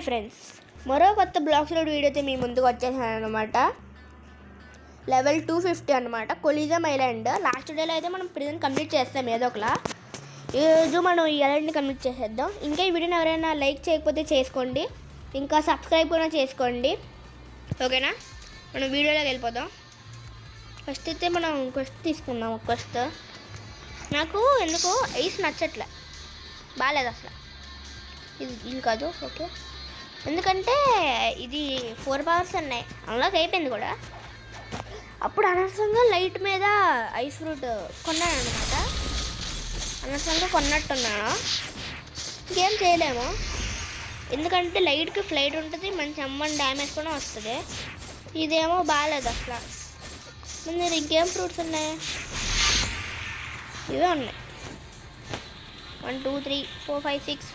Hi friends, మరో కొత్త blogs load వీడియోతో మీ ముందుకు వచ్చేసాను అనమాట. లెవెల్ 250 అనమాట, కొలిజం ఐలాండ్. లాస్ట్ డేలో అయితే మనం ప్రిజన్ కంప్లీట్ చేస్తాం ఏదో ఒకలా. ఈరోజు మనం ఈ ఐలాండ్ని కంప్లీట్ చేసేద్దాం. ఇంకా ఈ వీడియోని ఎవరైనా లైక్ చేయకపోతే చేసుకోండి, ఇంకా సబ్స్క్రైబ్ కూడా చేసుకోండి, ఓకేనా? మనం వీడియోలోకి వెళ్ళిపోదాం. ఫస్ట్ అయితే మనం క్వెస్ట్ తీసుకుందాం. క్వెస్ట్ నాకు ఎందుకో ఐస్ నచ్చట్లే, బాగాలేదు అసలు. ఇది కాదు, ఓకే. ఎందుకంటే ఇది 4 పవర్స్ ఉన్నాయి, అన్లాక్ అయిపోయింది కూడా. అప్పుడు అనవసరంగా లైట్ మీద ఐస్ ఫ్రూట్ కొన్నాను అనమాట. అనవసరంగా కొన్నట్టున్నాను. ఇంకేం చేయలేము, ఎందుకంటే లైట్కి ఫ్లైట్ ఉంటుంది, మంచి అమ్మని డ్యామేజ్ కూడా వస్తుంది. ఇదేమో బాగాలేదు అసలు. మీరు ఇంకేం ఫ్రూట్స్ ఉన్నాయి? ఇవే ఉన్నాయి. 1 2 3 4 5 6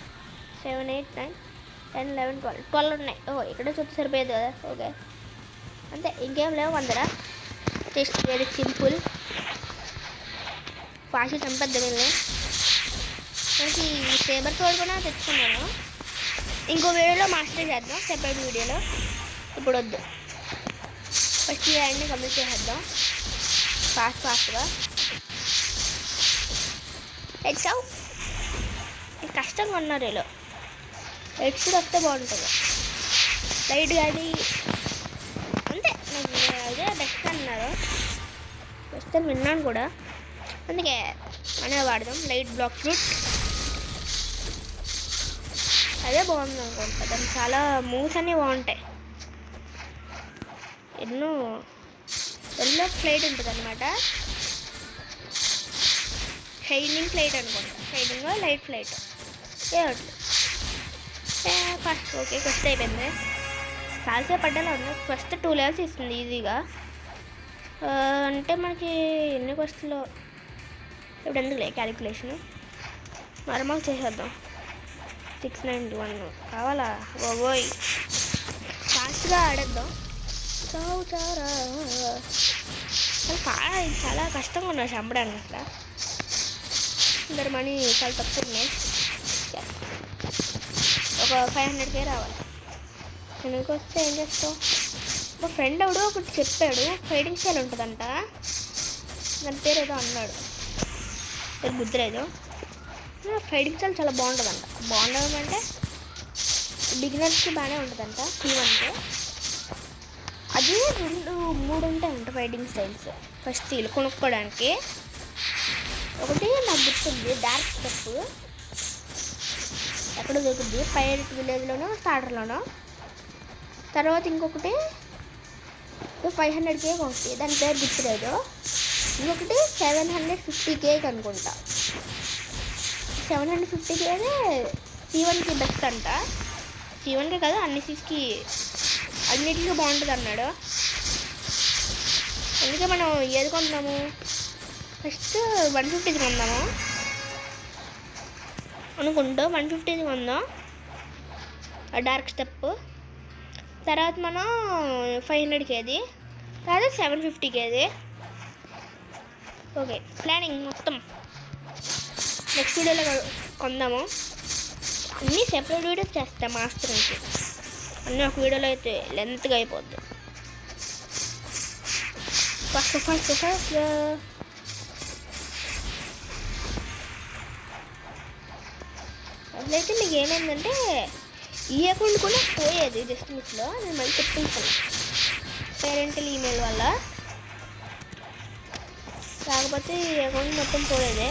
7 8 9 10 11 12 ఉన్నాయి. ఇక్కడ చూస్తే సరిపోయేది కదా, ఓకే. అంతే, ఇంకేం లేవు అందర. Just very simple. ఫాస్ట్ చంపద్దు వెళ్ళి. మనకి సేబర్ తోడు కూడా తెచ్చుకున్నాను. ఇంకో వీడియోలో మాస్టర్ చేద్దాం, సెపరేట్ వీడియోలో. ఇప్పుడు వద్దు, ఫస్ట్ ఈ అన్నీ కంప్లీట్ చేసేద్దాం ఫాస్ట్గా. ఎగ్జామ్ కష్టంగా ఉన్నారు వీళ్ళు. లైట్స్ కూడా వస్తే బాగుంటుంది. లైట్ కానీ అంతే, అదే బెస్ట్ అన్నారు. బెస్ట్ అని విన్నాను కూడా, అందుకే అనే వాడదాం. లైట్ బ్లాక్ ఫ్రూట్ అదే బాగుంది అనుకుంటా. దానికి చాలా మూవ్స్ అన్నీ బాగుంటాయి. ఎల్లో ఫ్లైట్ ఉంటుంది అనమాట. షైనింగ్ ఫ్లైట్ అనుకుంటా, షైనింగ్ లైట్ ఫ్లైట్ ఏవట్లు. ఫస్ట్ ఓకే, క్వెస్ట్ అయిపోయింది. చాలాసేపు పడ్డాలో ఉంది. ఫస్ట్ 2 లెవెల్స్ ఇస్తుంది ఈజీగా. అంటే మనకి ఎన్ని క్వెస్ట్లో ఇప్పుడు ఎందుకులే క్యాలిక్యులేషన్, నార్మల్ చేసేద్దాం. 691 కావాలా? ఓయ్ ఫాస్ట్గా ఆడేద్దాం. చాలా కష్టంగా ఉన్నారు చంపడానికి అసలు. అందరు మనీ చాలా తక్కువ ఉన్నాయి. ఒక 500K రావాలి. వెనక్కి వస్తే ఏం చేస్తావు? మా ఫ్రెండ్ ఎవడో ఒకటి చెప్పాడు, ఫైటింగ్ స్టైల్ ఉంటుందంట. దాని పేరు ఏదో అన్నాడు, పేరు గుర్తులేదు. ఫైటింగ్ స్టైల్ చాలా బాగుంటుందంట. బాగుండడం అంటే బిగినర్స్కి బాగానే ఉంటుందంట. T1కి అది 2 3 ఉంటాయంట ఫైటింగ్ స్టైల్స్. ఫస్ట్ వీళ్ళు కొనుక్కోవడానికి ఒకటి నాకు గుర్తుంది, డార్క్ స్టెప్. ఎక్కడ దొరుకుతుంది? పైరెట్ విలేజ్లోనో స్టార్టర్లోనో. తర్వాత ఇంకొకటి 500K ఒకటి, దాని పేరు గుర్తులేదు. ఇంకొకటి 750K అనుకుంటా. 750K T1కి బెస్ట్ అంట. T1కి కదా, అన్నిటికి బాగుంటుంది అన్నాడు. అందుకే మనం ఏది కొందాము? ఫస్ట్ 150 కొందాము అనుకుంటూ 150 కొందాం, డార్క్ స్టెప్. తర్వాత మనం 500Kది, తర్వాత 750Kది. ఓకే, ప్లానింగ్ మొత్తం నెక్స్ట్ వీడియోలో కొందాము. అన్నీ సెపరేట్ వీడియోస్ చేస్తాం మాస్టర్ నుంచి. అన్నీ ఒక వీడియోలో అయితే లెంత్గా అయిపోద్ది. ఫస్ట్ అట్లయితే మీకు ఏమైందంటే ఈ అకౌంట్ కూడా పోయేది జస్ట్ మిస్లో. నేను మళ్ళీ చెప్పించాను పేరెంటల్ ఈమెయిల్ వల్ల. కాకపోతే ఈ అకౌంట్ మొత్తం పోయేదే.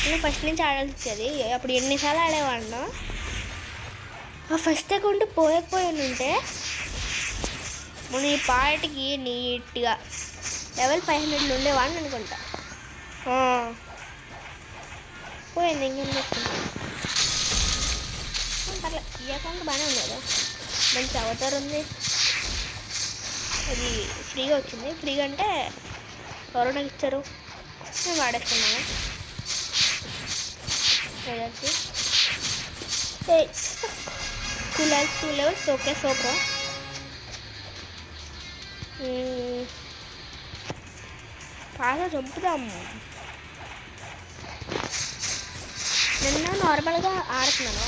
నేను ఫస్ట్ నుంచి ఆడాల్సి వచ్చేది. అప్పుడు ఎన్నిసార్లు ఆడేవాడినా. ఆ ఫస్ట్ అకౌంట్ పోయకపోయి ఉంటే మన ఈ పార్టీకి నీట్గా లెవెల్ 500 ఉండేవాడిని అనుకుంటా. పోయింది, ఇంకేం చేసుకుంటా. పర్లేదు, ఈ అకౌంట్ బాగానే ఉండదు. మంచి అవతార్ ఉంది, అది ఫ్రీగా వచ్చింది. ఫ్రీగా అంటే ఎవరో నాకు ఇచ్చారు, నేను వాడేస్తున్నాను. Two levels okay, super. బాగా చంపుదాము. నిన్న నార్మల్గా ఆడుతున్నాను,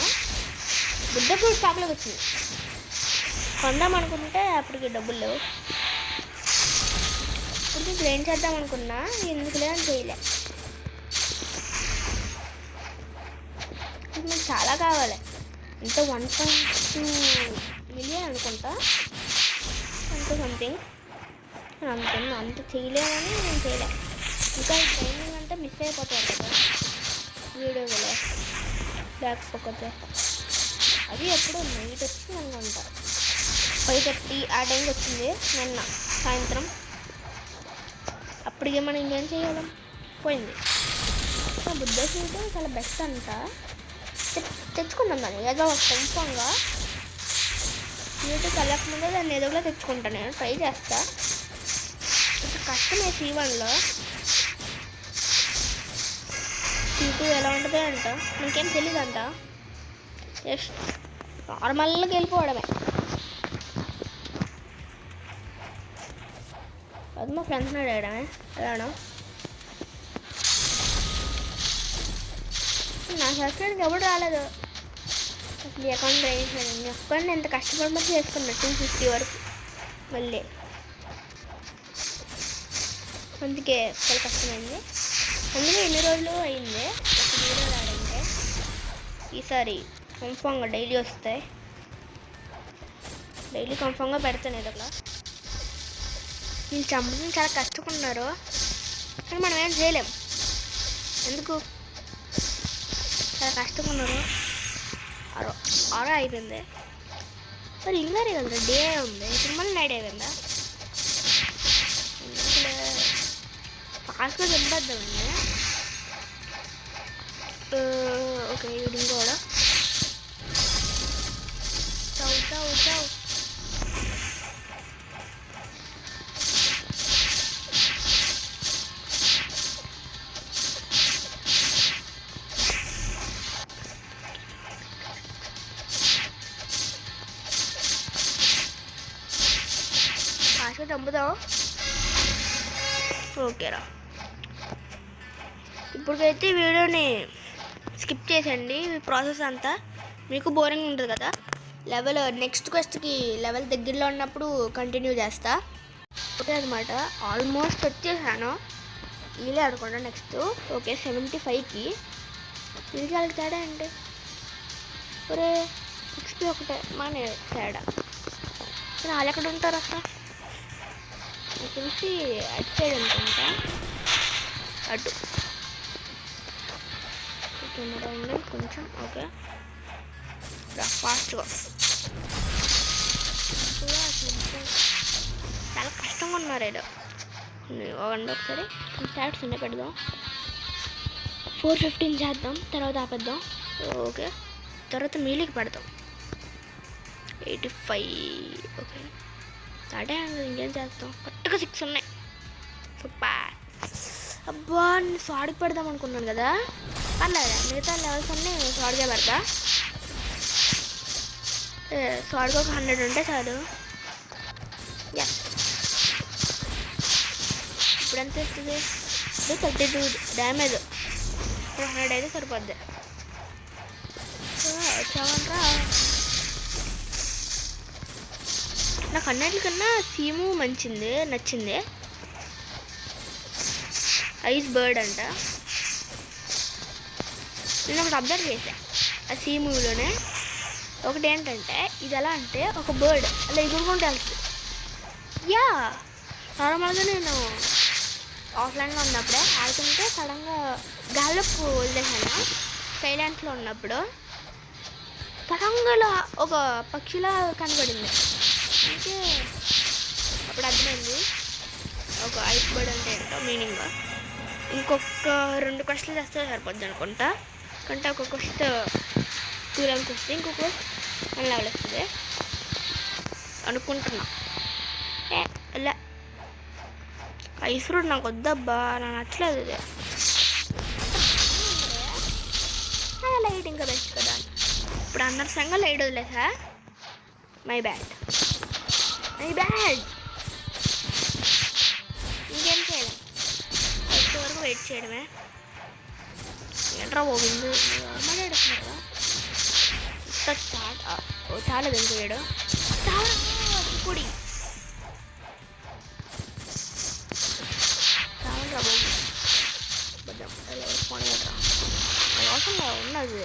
బుద్ధ ఫ్రూట్ షాప్లోకి వచ్చింది. కొందాం అనుకుంటే అప్పటికి డబ్బులు లేవు. ఇప్పుడు ఏం చేద్దాం అనుకున్నా, ఎందుకు లేదని చేయలే. ఇప్పుడు నాకు చాలా కావాలి. అంటే 1.2 మిలియన్ అనుకుంటా, అంత సంథింగ్. అనుకున్నా అంత చేయలేమని నేను చేయలే. ఇంకా ఈ ట్రైనింగ్ అంటే మిస్ అయిపోతాను కదా వీడియోలో లేకపోతే. అది ఎప్పుడు నైట్ వచ్చింది అనుకుంటా, 5:30 ఆ టైంకి వచ్చింది నిన్న సాయంత్రం. అప్పటికే మనం ఇంకేం చేయగలం, పోయింది. బుద్ధ స్వీట్ చాలా బెస్ట్ అంట, తెచ్చుకుందాం. దాన్ని ఏదో కన్ఫామ్గా స్వీట్ కలగకముందే దాన్ని ఏదో కూడా తెచ్చుకుంటాను, నేను ట్రై చేస్తా. కొంచెం కష్టమే C1లో. C2 ఎలా ఉంటుందో అంట, మనకేం తెలీదు అంట. జస్ట్ నార్మల్గా వెళ్ళిపోవడమే. అది మా ఫ్రెండ్స్ని అడగడమే. ఎలానో నా సబ్స్క్రైబర్కి ఎవరు రాలేదు. అసలు అకౌంట్ వేసాను ఒక్కడిని ఎంత కష్టపడి చేసుకున్నా 250 వరకు. మళ్ళీ అందుకే చాలా కష్టమైంది. అందుకే ఎన్ని రోజులు అయింది ఒక వీడియో రాడంటే. ఈసారి కన్ఫామ్గా డైలీ వస్తాయి, డైలీ కన్ఫామ్గా పెడతాను ఏదో ఒకలా. వీళ్ళు చంపడం చాలా కష్టపడుతున్నారు, కానీ మనం ఏం చేయలేం. ఎందుకు చాలా కష్టపడున్నారు. ఆరో అయిపోయింది, మరి ఇంకా కదా డే ఉంది. ఇప్పుడు మళ్ళీ నైట్ అయిపోయిందా? ఫాస్ట్గా చంపేద్దామండి. ఓకే, ఇది ఇంకోడా చౌ చౌ చౌ. ఫాస్ట్గా చంపుదాం. ఓకేరా, ఇప్పటికైతే వీడియోని స్కిప్ చేసండి. ప్రాసెస్ అంతా మీకు బోరింగ్ ఉంటుంది కదా. నెక్స్ట్ క్వెస్ట్కి లెవెల్ దగ్గరలో ఉన్నప్పుడు కంటిన్యూ చేస్తా. ఓకే అనమాట, ఆల్మోస్ట్ వచ్చేసాను. వీలే అనుకోండి నెక్స్ట్. ఓకే, 75కి వీళ్ళకి వాళ్ళకి తేడా అండి. ఒరే XP ఒకటే మన తేడా. వాళ్ళు ఎక్కడ ఉంటారు అక్కడ? తెలిసి అటు సైడ్ అనుకుంటా, అటు కెమెరా ఉంది కొంచెం. ఓకే, ఫాస్ట్గా చాలా కష్టంగా ఉన్నారు. ఏదో ఇవ్వండి ఒకసారి స్టార్ట్స్ ఉన్నాయి, పెడదాం. 415 చేద్దాం, తర్వాత ఆపేద్దాం. ఓకే, తర్వాత మీలికి పెడతాం 85. ఓకే, స్టార్టే ఇంకేం చేస్తాం. కరెక్ట్గా 6 ఉన్నాయి. సూపర్. అబ్బా, నేను స్వాడికి పెడదాం అనుకున్నాను కదా. పర్లేదా, మిగతా లెవెల్స్ అన్నీ స్వాడ్గా పెడతా. స్వాడ్గా ఒక 100 ఉంటే చాలు. ఇప్పుడు ఎంత ఇస్తుంది? 32 డ్యామేజ్. 100 అయితే సరిపోద్ది. వచ్చావంటా. నాకు అన్నిటికన్నా సీము నచ్చింది. ఐస్ బర్డ్ అంట. నేను ఒకటి అబ్జర్వ్ చేశాను ఆ సీములోనే. ఒకటి ఏంటంటే, ఇది ఎలా అంటే ఒక బర్డ్ అలా ఎగురుకుంటూ వెళ్తుంది. నార్మల్గా నేను ఆఫ్లైన్లో ఉన్నప్పుడే ఆడుతుంటే సడన్గా గాల్లోకి వదిలేసాను. సైలెంట్లో ఉన్నప్పుడు సడన్గా ఒక పక్షిలా కనబడింది. అంటే అప్పుడు అర్థమైంది ఒక ఐస్ బర్డ్ అంటే ఏంటో మీనింగ్. ఇంకొక 2 క్వశ్చన్లు చేస్తే సరిపోద్ది అనుకుంటా. అంటే ఒక క్వశ్చన్ 2 లెవెల్స్ వస్తుంది, ఇంకొక 1 లెవెల్ వస్తుంది అనుకుంటున్నా. ఇలా ఐస్ ఫ్రూట్ నాకు వద్దబ్బా, నాకు నచ్చలేదు. ఇది లైట్ ఇంకా బెస్ట్ కదా. ఇప్పుడు అనవసరంగా లైట్ వదిలేసా. My bad. ఇంకేం చేయలేం, వచ్చే వరకు వెయిట్ చేయడమే. ఏంట్రా పోయింది మాట్లాడుతున్నారా? స్టార్ట్ చాలా దించాడు పొడి చావరా బాబు అవసరంగా ఉన్నది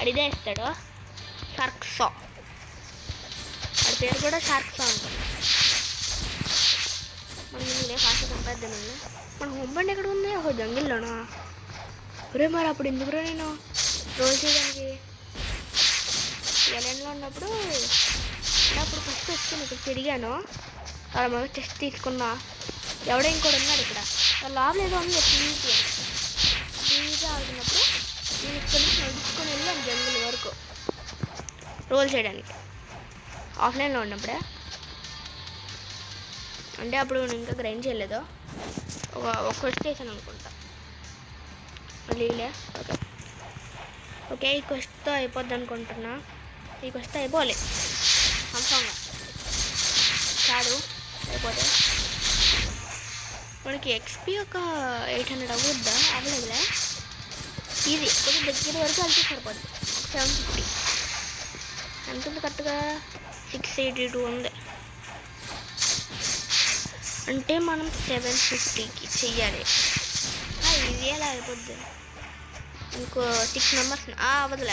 అడిదే ఇస్తాడు షార్క్సా వాడి పేరు కూడా షార్క్సా ఉంటుంది మనం ఇదే ఫాస్ట్ చంపేద్దామని మన హోంబండి ఎక్కడ ఉంది ఒక జంగిల్లోనా ఒరే మరి అప్పుడు ఎందుకురా నేను రోల్ చేయడానికి ఎలెన్లో ఉన్నప్పుడు అప్పుడు ఫస్ట్ వచ్చి ఇక్కడ తిరిగాను వాళ్ళ మగ టెస్ట్ తీసుకున్నా ఎవడో ఇంకోటి ఉన్నాడు ఇక్కడ లోపల ఏదో ఉంది టీవీ ఆడుతున్నప్పుడు నేను ఇక్కడ నుంచి నడుచుకొని వెళ్ళాను జంగిల్ వరకు రోల్ చేయడానికి ఆఫ్లైన్లో ఉన్నప్పుడే అంటే అప్పుడు నేను ఇంకా గ్రైండ్ చేయలేదు ఒక క్వెస్ట్ చేశాను అనుకుంటా మళ్ళీ ఓకే ఈ క్వెస్ట్తో అయిపోద్ది అనుకుంటున్నా ఈ క్వెస్ట్ అయిపోలే కన్ఫామ్గా కాదు అయిపోతే మనకి ఎక్స్పీ ఒక 800 అవ్వద్దా అవ్వలేదులే ఇది కొంచెం దగ్గర వరకు వెళ్తే సరిపోద్ది 750 ఎంత ఉంది కరెక్ట్గా 682 ఉంది అంటే మనం 750కి చెయ్యాలి ఇది ఎలా అయిపోద్ది ఇంకో 6 మెంబర్స్ అవ్వదు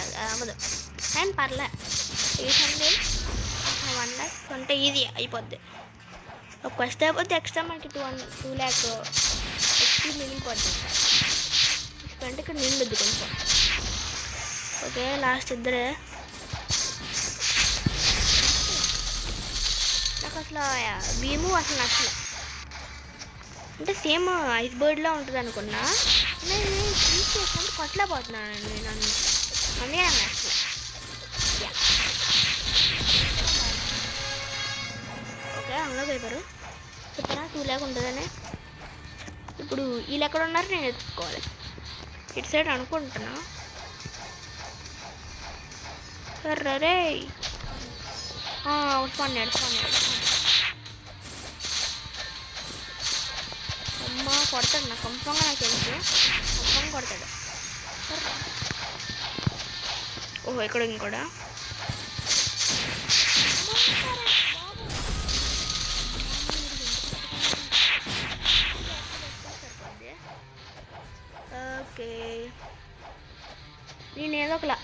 అండ్ పర్లే 800 1 lakh అంటే ఇది అయిపోద్ది ఒక క్వెస్ట్ అయిపోతే ఎక్స్ట్రా మనకి 2 lakh ఎక్స్పీ మిగిలిపోద్ది అంటే ఇక్కడ నిండుద్ది కొంచెం ఓకే లాస్ట్ ఇద్దరే నాకు అసలు భీము అసలు నచ్చలే అంటే సేమ్ ఐస్ బర్డ్లా ఉంటుంది అనుకున్నా నేను యూజ్ చేసుకుంటే కొట్టలేకపోతున్నాను నేను అందుకే నాకు నచ్చలే ఓకే అందులోకి అయిపోయారు చెప్పినా 2 lakh ఉంటుందని ఇప్పుడు వీళ్ళు ఎక్కడ ఉన్నారు నేను ఎత్తుకోవాలి ఇటు సైడ్ అనుకుంటున్నా సరే పన్నాడు అమ్మ కొడతాడు నాకు కంపంగా నాకు తెలుసు కంపంగా కొడతాడు ఓహో ఇక్కడ ఇంకోడా ఓకే నేను ఏదో ఒకలా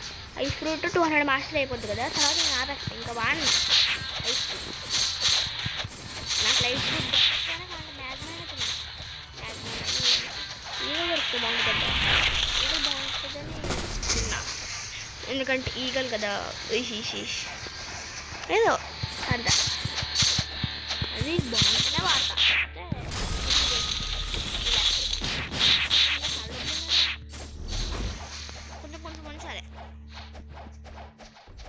ఐస్ ఫ్రూట్ 200 మాస్టర్ అయిపోద్ది కదా తర్వాత నేను ఆపేస్తాను ఇంకా వాడిని ఐస్ ఫ్రూట్ నాకు లైఫ్ ఫ్రూట్ ఈగ దొరికితే బాగుంటుంది ఈగ బాగుంటుందని తిన్నా ఎందుకంటే ఈగలు కదా ఏదో అర్థం అది బాగుంటుందే వాడతా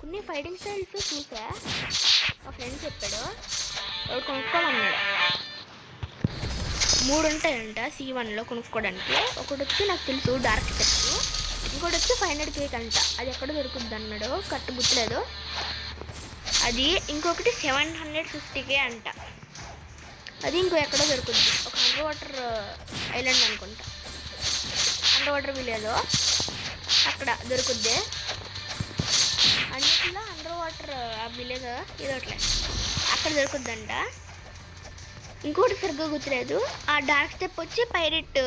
కొన్ని ఫైటింగ్ స్టైల్స్ చూసా మా ఫ్రెండ్ చెప్పాడు వాడు కొనుక్కోమన్నాడు 3 ఉంటాయంట C1లో కొనుక్కోవడానికి ఒకటి వచ్చి నాకు తెలుసు డార్క్ స్టెప్స్ ఇంకోటి వచ్చి 500 కేక్ అంట అది ఎక్కడ దొరుకుద్ది అన్నాడు కరెక్ట్ గుర్తులేదు అది ఇంకొకటి 750K అంట అది ఇంకో ఎక్కడో దొరుకుద్ది ఒక అండర్ వాటర్ ఐలాండ్ అనుకుంటా అండర్ వాటర్ విలేజ్లో అక్కడ దొరుకుద్ది అన్నిటిలో అండర్ వాటర్ ఆ విలేజ్ ఏదోట్లే అక్కడ దొరుకుద్దంట ఇంకోటి సరిగ్గా గుర్తులేదు ఆ డార్క్ స్టెప్ వచ్చి పైరెట్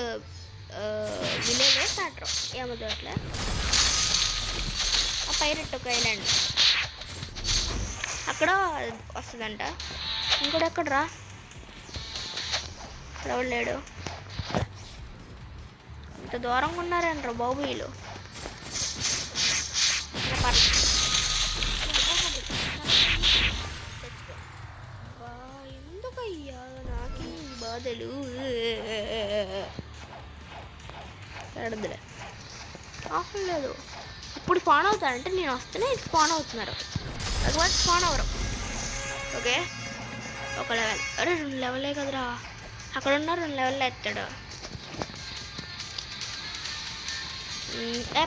విలేజ్ స్టార్టర్ ఏమో దొరకలే ఆ పైరెట్ ఒక ఐలాండ్ అక్కడ వస్తుందంట ఇంకోటి ఎక్కడ రా ఎవరు లేడు ఇంత దూరంగా ఉన్నారంటారు బాబు వీళ్ళు ఎందుకయ్యా నాకు బాధలు ఎడదులే ఆఫర్ లేదు ఇప్పుడు స్పాన్ అవుతారంటే నేను వస్తేనే స్పాన్ అవుతున్నారు తర్వాత స్పాన్ అవరు ఓకే ఒక లెవెల్ అరే 2 లెవెలే కదరా అక్కడ ఉన్న 2 లెవెల్లో ఎత్తాడు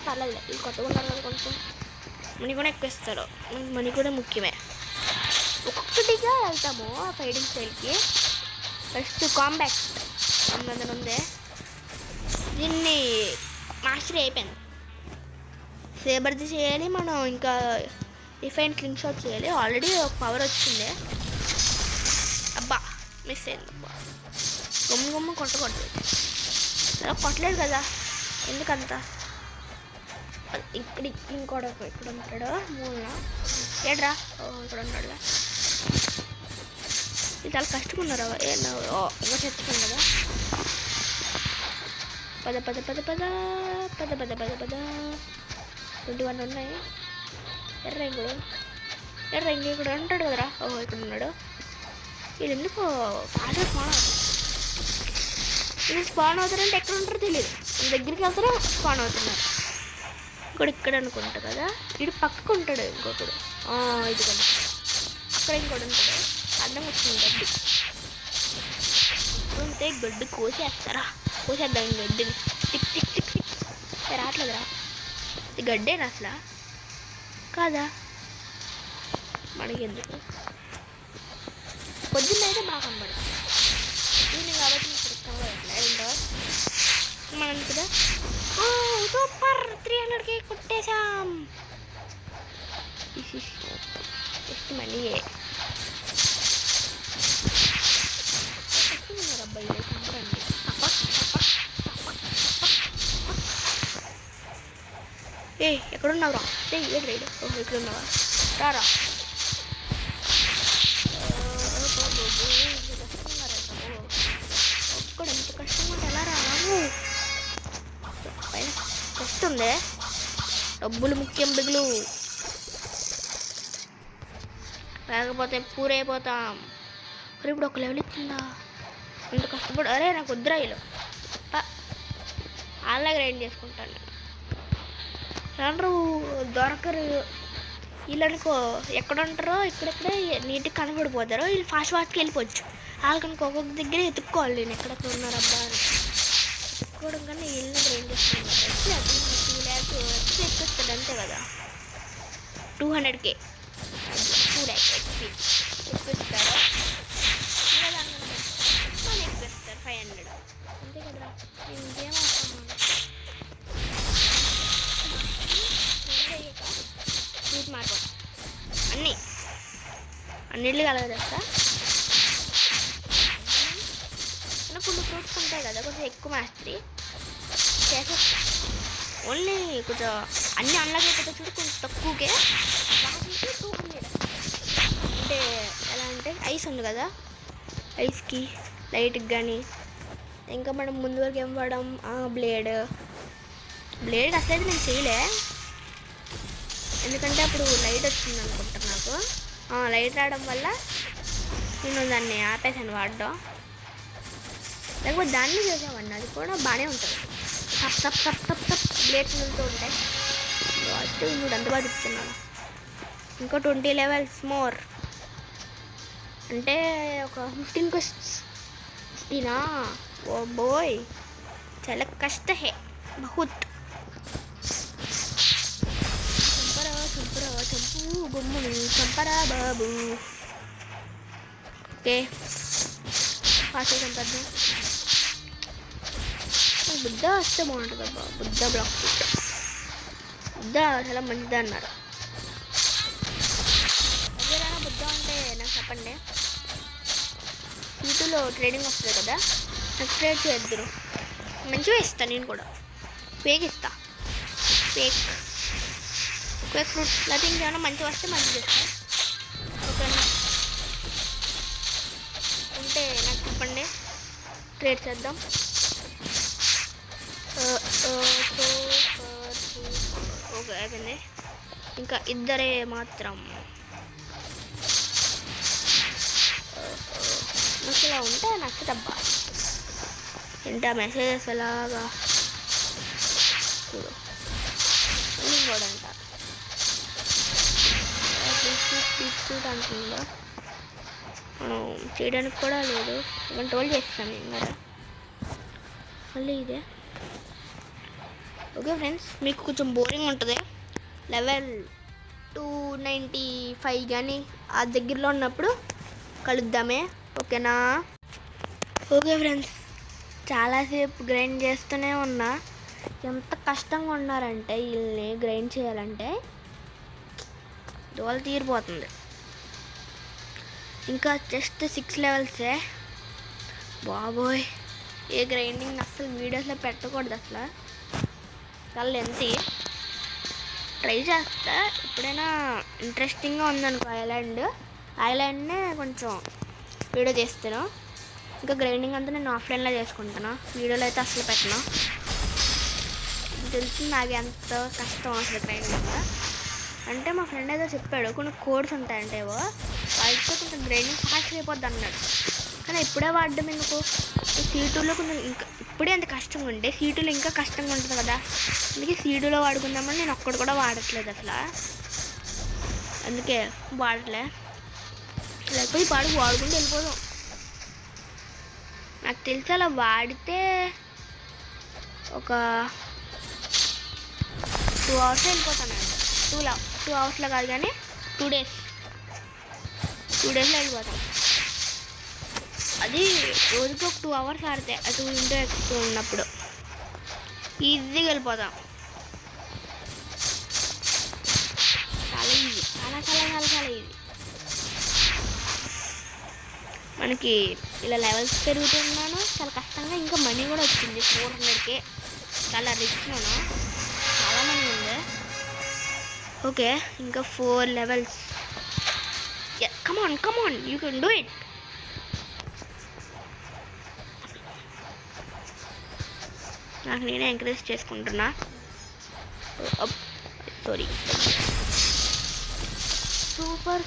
పర్లేదు ఇది కొత్తగా ఉన్నారు కదా కొంచెం మనీ కూడా ఎక్కువ ఇస్తారు మనీ కూడా ముఖ్యమే ఒక్కొక్కటిగా వెళ్తాము ఆ ఫైటింగ్ స్టైల్కి ఫస్ట్ కాంబాక్ట్ అన్నది ఉందే దీన్ని మాస్టర్ అయిపోయింది సేబర్ది చేయాలి మనం ఇంకా డిఫైన్ స్లింగ్ షాట్ చేయాలి. ఆల్రెడీ ఒక పవర్ వచ్చింది. అబ్బా మిస్ అయింది. అబ్బా గుమ్మ కొట్టకూడదు. అలా కొట్టలేదు కదా, ఎందుకంత. ఇక్కడ ఇంకోటి ఇక్కడ ఉంటాడు మూలన. ఏడ్రా ఇక్కడ ఉంటాడుగా. ఇది చాలా కష్టంగా ఉన్నారు. ఇంకా తెచ్చుకోండి కదా. పద 21 ఉన్నాయి. ఎర్ర ఇంక ఇక్కడ ఉంటాడు కదరా. ఇక్కడ ఉన్నాడు. వీళ్ళు ఎందుకు ఫాస్ట్ స్పాన్ అవుతారంటే ఎక్కడ ఉంటారో తెలియదు. దగ్గరికి వెళ్తారో స్పాన్ అవుతున్నారు. ఇక్కడ అనుకుంటా కదా. ఇటు పక్కకు ఉంటాడు ఇంకొకడు. ఇది కదా అక్కడ ఇంకోటి ఉంటాడు. అర్థం వచ్చింది గడ్డి ఉంటే గడ్డి కోసేద్దాం గడ్డిని. టిక్ టిక్ టిక్ టిక్ రావట్లేదురా. ఇది గడ్డేనా అసలు కాదా? మనకి ఎందుకు పొద్దున్న అయితే బాగా కనబడదు. ఈవినింగ్ కాబట్టి ఏంటో మనం కదా. సూపర్ 300కి కొట్టేశాం. జస్ట్ మనీ అబ్బాయి సంపరండి. ఎక్కడున్నావురా? ఏడు రైడు. ఇక్కడ ఉన్నావా? రారా. ఒక్కడు ఎంత కష్టంగా ఉంటే ఎలా రావు? పైన కష్టందే. డబ్బులు ముఖ్యం బిగులు, లేకపోతే పూరైపోతాం. మరి ఇప్పుడు ఒక లెవెల్ ఇచ్చిందా? అంత కష్టపడు. అరే నాకు వద్దురాయిలు అలా గ్రైండ్ చేసుకుంటాను. ఎవరు దొరకరు వీళ్ళనుకో. ఎక్కడ ఉంటారో ఇక్కడెక్కడే నీట్గా కనబడిపోతారు. వీళ్ళు ఫాస్ట్గా వెళ్ళిపోవచ్చు. వాళ్ళకనుకో ఒక్కొక్క దగ్గర ఎత్తుక్కోవాలి. నేను ఎక్కడెక్కడ ఉన్నారబ్బా అని ఎత్తుక్కోవడం కన్నా వీళ్ళని గ్రైండ్ చేసుకున్నాను. 2 lakhs ఎక్కిస్తాడు అంతే కదా. 200K 2 lakhs ఎక్కిస్తాడు. మళ్ళీ ఎక్కిస్తారు 500 అంతే కదరా. ఇంకేం అవసరం. ఫ్రూట్ మార్కెట్ అన్నిళ్ళు కలగదేస్తా. కొన్ని ఫ్రూట్స్ ఉంటాయి కదా కొంచెం ఎక్కువ మాస్టరీ చేసేస్తా. ఓన్లీ కొంచెం అన్నీ అన్లాగ్ అయిపోతే చూడు కొంచెం తక్కువకే. వాటికి 200 అంటే ఎలా అంటే ఐస్ ఉంది కదా, ఐస్కి లైట్కి కానీ. ఇంకా మనం ముందు వరకు ఏం వాడడం, బ్లేడ్ అసలు నేను చేయలే. ఎందుకంటే అప్పుడు లైట్ వచ్చింది అనుకుంటాను నాకు. లైట్ రావడం వల్ల నేను దాన్ని ఆపేసాను వాడడం. లేకపోతే దాన్ని చేసామండి, అది కూడా బాగానే ఉంటుంది. టప్ బ్లేడ్స్ వెళ్తూ ఉంటాయి. వాటి ఇప్పుడు అంత బాగా చెప్తున్నాను. ఇంకో 20 levels మోర్ అంటే ఒక 15 questions. 15 ఓ బోయ్ చాలా కష్ట హే బహుత్. చంపు గుమ్ముని చంపరా బాబు. ఓకే ఫాస్ట్ చంపద్దు. బుద్ధ వస్తే బాగుంటుంది అబ్బా. బుద్ధ బ్లాక్ బుద్ధ చాలా మంచిది అన్నారు. ఎవరైనా బుద్ధ ఉంటే నాకు చెప్పండి. సీటులో ట్రేడింగ్ వస్తుంది కదా, నాకు ట్రేడ్ చేద్దరు. మంచిగా ఇస్తాను నేను కూడా. ఫేక్ ఇస్తా. ఫేక్ ఫ్రూట్ లేకపోతే ఇంకేమైనా మంచిగా వస్తే మంచిగా ఇస్తాను. ఓకేనా? ఉంటే నాకు చెప్పండి, ట్రేడ్ చేద్దాం. ఓకే అయిపోయింది. ఇంకా ఇద్దరే మాత్రం. నాకు ఇలా ఉంటే నచ్చదబ్బా. ఏంటా మెసేజెస్ ఎలాగా చూడు కూడా అంట. అంటుందో మనం చేయడానికి కూడా లేదు. కంట్రోల్ చేస్తాం ఇంకా మళ్ళీ ఇదే. ఓకే ఫ్రెండ్స్, మీకు కొంచెం బోరింగ్ ఉంటుంది. లెవెల్ 295 కానీ ఆ దగ్గరలో ఉన్నప్పుడు కలుద్దామే. ఓకేనా? ఓకే ఫ్రెండ్స్, చాలాసేపు గ్రైండ్ చేస్తూనే ఉన్నా. ఎంత కష్టంగా ఉన్నారంటే వీళ్ళని గ్రైండ్ చేయాలంటే దోల తీరిపోతుంది. ఇంకా జస్ట్ 6 లెవెల్సే. బాబోయ్, ఏ గ్రైండింగ్ అసలు వీడియోస్లో పెట్టకూడదు, అసలు చాలా లెంతీ. ట్రై చేస్తా ఎప్పుడైనా ఇంట్రెస్టింగ్గా ఉందనుకో ఐలాండ్నే కొంచెం వీడియో చేస్తాను. ఇంకా గ్రైండింగ్ అంతా నేను ఆఫ్లైన్లో చేసుకుంటాను, వీడియోలో అయితే అసలు పెట్టను. తెలుస్తుంది నాకు ఎంత కష్టం అసలు గ్రైండింగ్ అంటే. మా ఫ్రెండ్ ఏదో చెప్పాడు కొన్ని కోడ్స్ ఉంటాయంటే వాటితో కొంచెం గ్రైండింగ్ ఫాస్ట్ అయిపోద్ది అన్నాడు. కానీ ఇప్పుడే వాడడం ఎందుకు, C2లో కొంచెం ఇంకా ఇప్పుడే అంత కష్టంగా ఉంటే C2లో ఇంకా కష్టంగా ఉంటుంది కదా, అందుకే C2లో వాడుకుందామని నేను ఒక్కడు కూడా వాడట్లేదు అసలు. అందుకే వాడట్లే, లేకపోతే వాడుకుంటూ వెళ్ళిపోదాం. నాకు తెలిసి అలా వాడితే ఒక 2 అవర్స్ వెళ్ళిపోతాను. 2 అవర్స్లో కాదు కానీ 2 డేస్లో వెళ్ళిపోతాం. అది రోజుకి ఒక 2 అవర్స్ ఆడితే 2 into X ఉన్నప్పుడు ఈజీగా వెళ్ళిపోతాం. చాలా ఈజీ, చాలా చాలా చాలా చాలా ఈజీ. మనకి ఇలా లెవెల్స్ పెరుగుతున్నాను చాలా కష్టంగా. ఇంకా మనీ కూడా వచ్చింది 400K. చాలా రిచ్ నేను, చాలా మనీ ఉంది. ఓకే, ఇంకా 4 levels. Come on you can do it. నాకు నేనే ఎంకరేజ్ చేసుకుంటున్నా. సారీ. సూపర్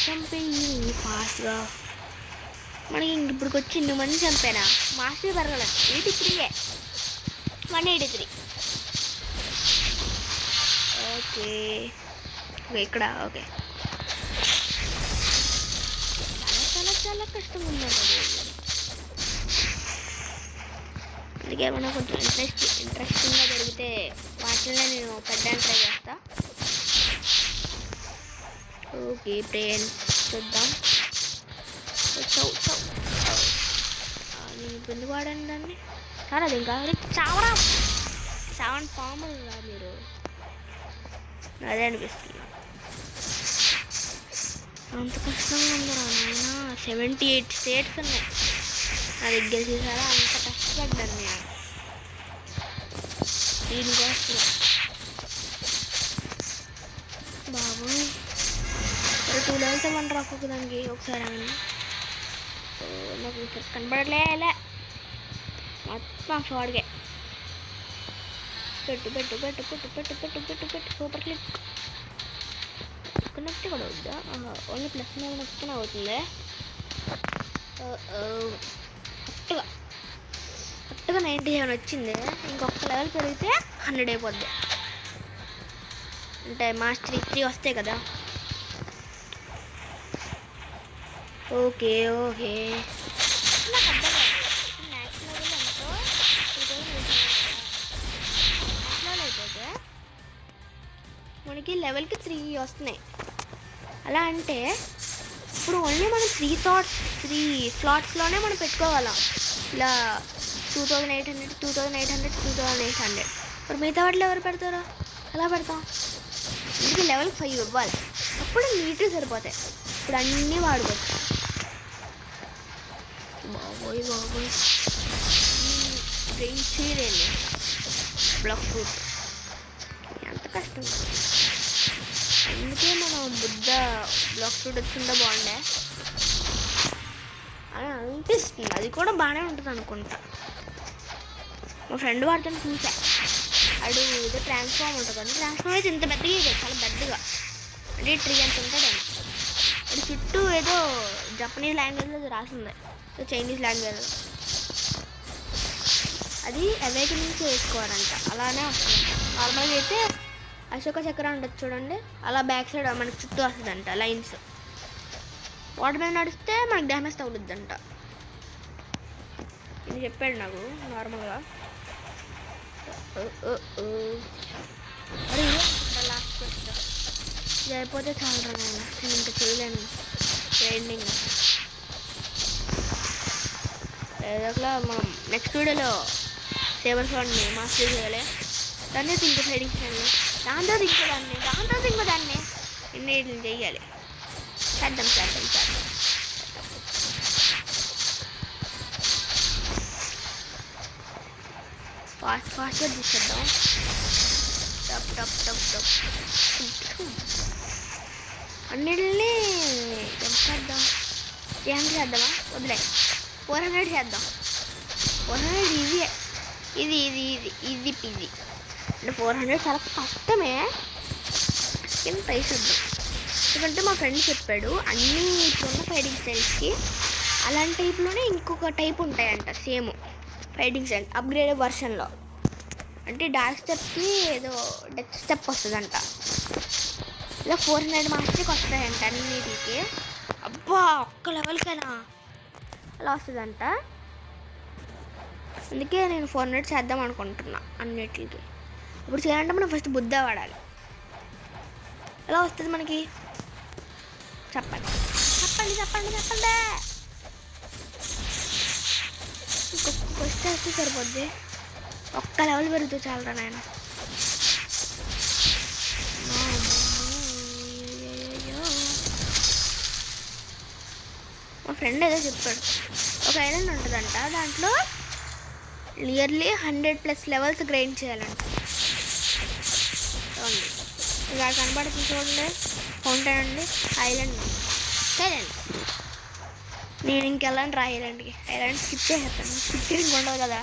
చంపేయి ఫాస్ట్గా. మనకి ఇప్పటికి వచ్చి 2 మంది చంపానా, మాస్టర్ పెరగలేదు. 83 183. ఓకే ఇక్కడ ఓకే. చాలా చాలా చాలా కష్టంగా ఉందండి. అందుకే మనం కొంచెం ఇంట్రెస్టింగ్గా జరిగితే వాటిలో నేను పెట్టడానికి ట్రై చేస్తా. ఓకే ఫ్రెండ్స్, చూద్దాం. నేను ఇప్పుడు ఎందుకు వాడాను దాన్ని? చాలా అది ఇంకా చాలా 7 పాములుగా మీరు అదే అనిపిస్తుంది. అంత కష్టంగా ఉందిరా నాయన. 78 స్టేట్స్ ఉన్నాయి నా దగ్గర. చూసారా అంత కష్టపడ్డాను నేను దీనికోసం. బాబోయ్, 2 లెవెల్స్ ఇవ్వంటారు ఒక్కొక్క దానికి ఒకసారి. నాకు కనపడలే మొత్తం షార్ట్గా పెట్టు. సూపర్ క్లిక్ నొక్కి కూడా వద్దా? ఓన్లీ ప్లస్ మీద నొక్కిన అవుతుంది. కరెక్ట్గా 97 వచ్చింది. ఇంకొక లెవెల్ పెరిగితే 100 అయిపోద్ది. అంటే మాస్టర్ 3 వస్తాయి కదా. ఓకే నాకు అర్థం కాదు. మ్యాక్స్ లెవెల్ ఎంతో 2000 అయిపోతే మనకి లెవెల్కి 3 వస్తున్నాయి. అలా అంటే ఇప్పుడు ఓన్లీ మనం 3 స్లాట్స్లోనే మనం పెట్టుకోగలం. ఇలా 2800 2800 ఇప్పుడు మిగతా వాటిలో ఎవరు పెడతారో అలా పెడతాం. అందుకే లెవెల్ 5 ఇవ్వాలి, అప్పుడు నీట్గా సరిపోతాయి. ఇప్పుడు అన్నీ వాడుకోవచ్చు. బాబోయ్ బ్రెయిన్ చీరేండి. బ్లాక్ ఫ్రూట్ ఎంత కష్టం. అందుకే మనం బుద్ధ బ్లాక్ ఫ్రూట్ వచ్చిందో బాగుండే అని అనిపిస్తుంది. అది కూడా బాగానే ఉంటుంది అనుకుంటా. మా ఫ్రెండ్ వాడితో చూసా, అడు ఏదో ట్రాన్స్ఫార్మ్ ఉంటుంది అంటే ట్రాన్స్ఫార్మ్ అయితే ఇంత పెద్దగా, చాలా పెద్దగా అంటే ట్రీ అంత ఉంటాడని. అది చుట్టూ ఏదో జపనీస్ లాంగ్వేజ్లో రాసింది, చైనీస్ లాంగ్వేజ్. అది అవేకనింగ్ వేసుకోవాలంట, అలానే వస్తుంది. నార్మల్గా అయితే అశోక చక్రం ఉంటుంది చూడండి, అలా బ్యాక్ సైడ్ మనకి చుట్టూ వస్తుందంట లైన్స్. వాటి మీద నడిస్తే మనకి డ్యామేజ్ తగులుద్దంట. ఇది చెప్పాడు నాకు నార్మల్గా. అరే లాస్ట్ ఇది అయిపోతే చాలా నేను ఇంకా చేయలేను ట్రైనింగ్. ఏదోలా మనం నెక్స్ట్ వీడియోలో సేవర్ ఫండ్ని మాస్టర్ చేయాలి. దాన్ని ఇంకో సైడింగ్ చేయాలి. దాంతో ఇంకోదాన్ని ఇన్ని చెయ్యాలి. చేద్దాం. ఫాస్ట్గా తీసేద్దాం. టప్ అన్నిటిని చేద్దాం. 300 చేద్దామా? వదిలే 400 చేద్దాం. 400 ఈజీ. ఇది అంటే 400 చాలా కష్టమే. కానీ ట్రై చేద్దాం. ఎందుకంటే మా ఫ్రెండ్ చెప్పాడు అన్నీ ఇప్పుడున్న ఫైటింగ్ స్టైల్స్కి అలాంటి టైప్లోనే ఇంకొక టైప్ ఉంటాయంట, సేమ్ ఫైటింగ్ స్టైల్ అప్గ్రేడెడ్ వర్షన్లో. అంటే డార్క్ స్టెప్కి ఏదో డెత్ స్టెప్ వస్తుందంట. ఇలా 400 మాస్టర్కి వస్తాయంట అన్నిటికి. అబ్బా ఒక్క లెవెల్కైనా అలా వస్తుందంట. అందుకే నేను 400 చేద్దాం అనుకుంటున్నా అన్నిటికి. ఇప్పుడు చేయాలంటే మనం ఫస్ట్ బుద్ధ వాడాలి. ఎలా వస్తుంది మనకి? చెప్పండి. ఇంకొక ఫస్ట్ వేస్తే సరిపోద్ది. ఒక్క లెవెల్ పెరుగుతుంది చాలరా నాయన. మా ఫ్రెండ్ ఏదో చెప్పాడు, ఒక ఐలాండ్ ఉంటుందంట, దాంట్లో నియర్లీ 100+ లెవెల్స్ గ్రైండ్ చేయాలంట. చూడండి ఇలా కనబడుతుంది, చూడండి ఫౌంటైన్ అండి. ఐలాండ్ నేను ఇంకెళ్ళండి రా ఐలాండ్కి. ఐలాండ్ స్కిప్ చేసేస్తాను. స్కిప్ చేసి ఉండదు కదా,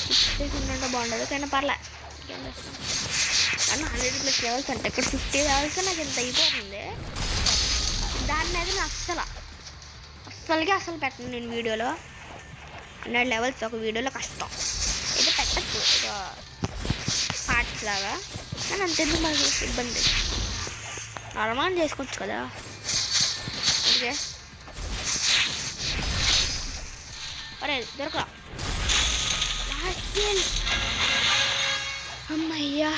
స్కిప్ చేసి ఉంటే బాగుండదు. కానీ పర్లే, ఇంకేం చేస్తాను. కానీ 100+ లెవెల్స్ అంటే ఇక్కడ 50 లెవెల్స్ నాకు ఎంత అయిపోతుంది. దాని మీద నేను అస్సలు పెట్టను నేను వీడియోలో. 100 లెవెల్స్ ఒక వీడియోలో కష్టం. ఇది పెట్టచ్చు పార్ట్స్ లాగా, కానీ అంతెందుకు మనకి ఇబ్బంది. నార్మల్ చేసుకోవచ్చు కదా. ఓకే అరే దొరకరా అమ్మయ్యా.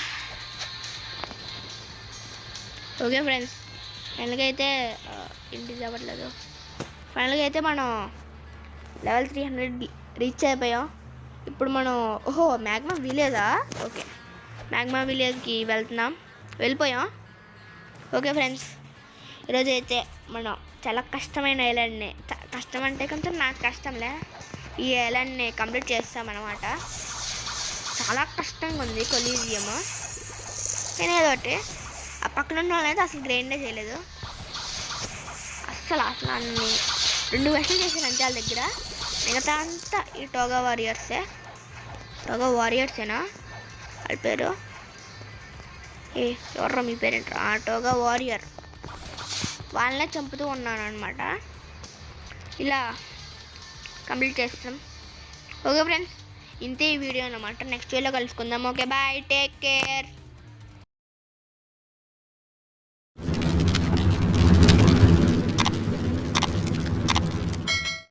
ఓకే ఫ్రెండ్స్, ఫైనల్గా అయితే ఇంటికి అవ్వట్లేదు. ఫైనల్గా అయితే మనం లెవెల్ 300 రీచ్ అయిపోయాం. ఇప్పుడు మనం మ్యాగ్మా విలేజా? ఓకే, మ్యాగ్మా విలేజ్కి వెళ్ళిపోయాం. ఓకే ఫ్రెండ్స్, ఈరోజు అయితే మనం చాలా కష్టమైన ఐలాండ్ని, కష్టం అంటే కొంచెం నాకు కష్టంలే, ఈ ఐలాండ్ని కంప్లీట్ చేస్తామన్నమాట. చాలా కష్టంగా ఉంది కొలీజియం. నేను ఏదో ఒకటి ఆ పక్కన ఉన్న వాళ్ళైతే అసలు గ్రైండే చేయలేదు. అస్సలు అన్ని 2 వెస్టులు చేశాను అంతే వాళ్ళ దగ్గర. మిగతా అంతా ఈ టోగా వారియర్సేనా వాళ్ళ పేరు? ఎవర్రా మీ పేరేంట్రా? టోగా వారియర్. వాళ్ళనే చంపుతూ ఉన్నాను అనమాట. ఇలా కంప్లీట్ చేస్తాం. ఓకే ఫ్రెండ్స్, ఇంతే ఈ వీడియో అన్నమాట. నెక్స్ట్ వీడియోలో కలుసుకుందాం. Okay bye, take care.